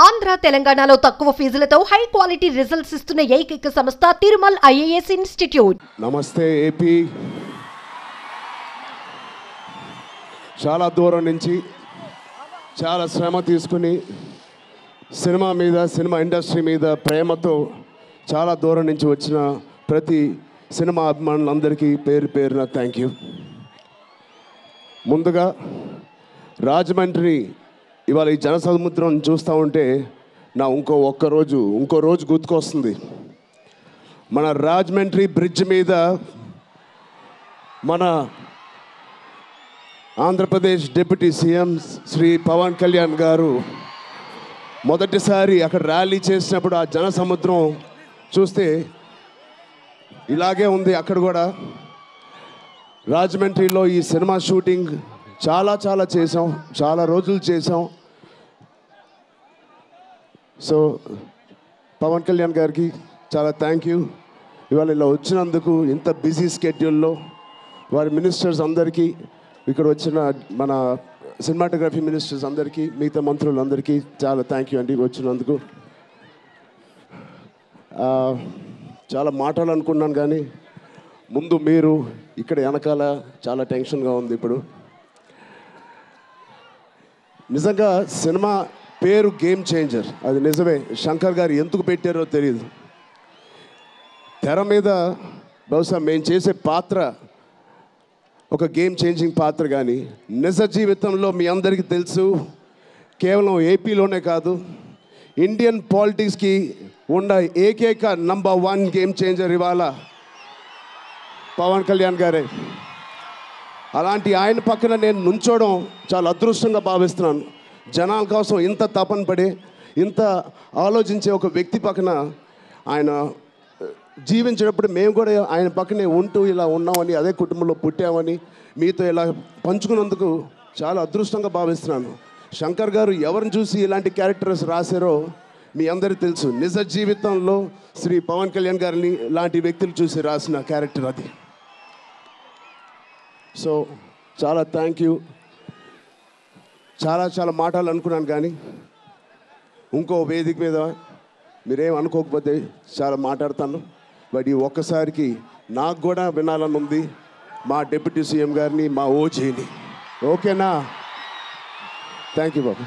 ఆంధ్ర తెలంగాణలో తక్కువ ఫీజులతో high quality results ఇస్తున్న ఏకైక సంస్థ తిరుమల్ ఐఏఎస్ ఇన్స్టిట్యూట్. నమస్తే ఏపీ. చాలా దూరం నుంచి చాలా శ్రమ తీసుకుని సినిమా ఇండస్ట్రీ మీద ప్రేమతో చాలా దూరం నుంచి వచ్చిన ప్రతి సినిమా అభిమానులందరికీ పేరు పేరున థ్యాంక్ యూ. ముందుగా రాజమండ్రి ఇవాళ ఈ జనసముద్రం చూస్తూ ఉంటే నా ఇంకో రోజు గుర్తుకొస్తుంది. మన రాజమండ్రి బ్రిడ్జ్ మీద మన ఆంధ్రప్రదేశ్ డిప్యూటీ సీఎం శ్రీ పవన్ కళ్యాణ్ గారు మొదటిసారి అక్కడ ర్యాలీ చేసినప్పుడు ఆ జనసముద్రం చూస్తే ఇలాగే ఉంది. అక్కడ కూడా రాజమండ్రిలో ఈ సినిమా షూటింగ్ చాలా చేసాం, చాలా రోజులు చేసాం. సో పవన్ కళ్యాణ్ గారికి చాలా థ్యాంక్ యూ. ఇవాళ ఇలా వచ్చినందుకు ఇంత బిజీ స్కెడ్యూల్లో వారి మినిస్టర్స్ అందరికీ, ఇక్కడ వచ్చిన మన సినిమాటోగ్రఫీ మినిస్టర్స్ అందరికీ, మిగతా మంత్రులందరికీ చాలా థ్యాంక్ యూ అండి వచ్చినందుకు. చాలా మాట్లాడాలనుకున్నాను కానీ ముందు మీరు ఇక్కడ వెనకాల చాలా టెన్షన్గా ఉంది. ఇప్పుడు నిజంగా సినిమా పేరు గేమ్ చేంజర్, అది నిజమే. శంకర్ గారు ఎందుకు పెట్టారో తెలియదు. తెర మీద బహుశా మేము చేసే పాత్ర ఒక గేమ్ చేంజింగ్ పాత్ర, కానీ నిజ జీవితంలో మీ అందరికీ తెలుసు, కేవలం ఏపీలోనే కాదు ఇండియన్ పాలిటిక్స్కి ఉన్న ఏకైక నంబర్ 1 గేమ్ చేంజర్ ఇవాళ పవన్ కళ్యాణ్ గారే. అలాంటి ఆయన పక్కన నేను నుంచోవడం చాలా అదృష్టంగా భావిస్తున్నాను. జనాల కోసం ఇంత తపన పడి ఇంత ఆలోచించే ఒక వ్యక్తి పక్కన ఆయన జీవించేటప్పుడు మేము కూడా ఆయన పక్కనే ఉంటూ ఇలా ఉన్నామని, అదే కుటుంబంలో పుట్టామని మీతో ఇలా పంచుకున్నందుకు చాలా అదృష్టంగా భావిస్తున్నాను. శంకర్ గారు ఎవరిని చూసి ఇలాంటి క్యారెక్టర్స్ రాశారో మీ అందరికీ తెలుసు. నిజ జీవితంలో శ్రీ పవన్ కళ్యాణ్ గారిని లాంటి వ్యక్తులు చూసి రాసిన క్యారెక్టర్ అది. సో చాలా థ్యాంక్ యూ. చాలా మాట్లాడాలనుకున్నాను కానీ ఇంకో వేదిక మీద మీరేం అనుకోకపోతే చాలా మాట్లాడతాను. బట్ ఈ ఒక్కసారికి నాకు కూడా వినాలని ఉంది మా డిప్యూటీ సీఎం గారిని, మా ఓజీని. ఓకేనా? Thank you Babu.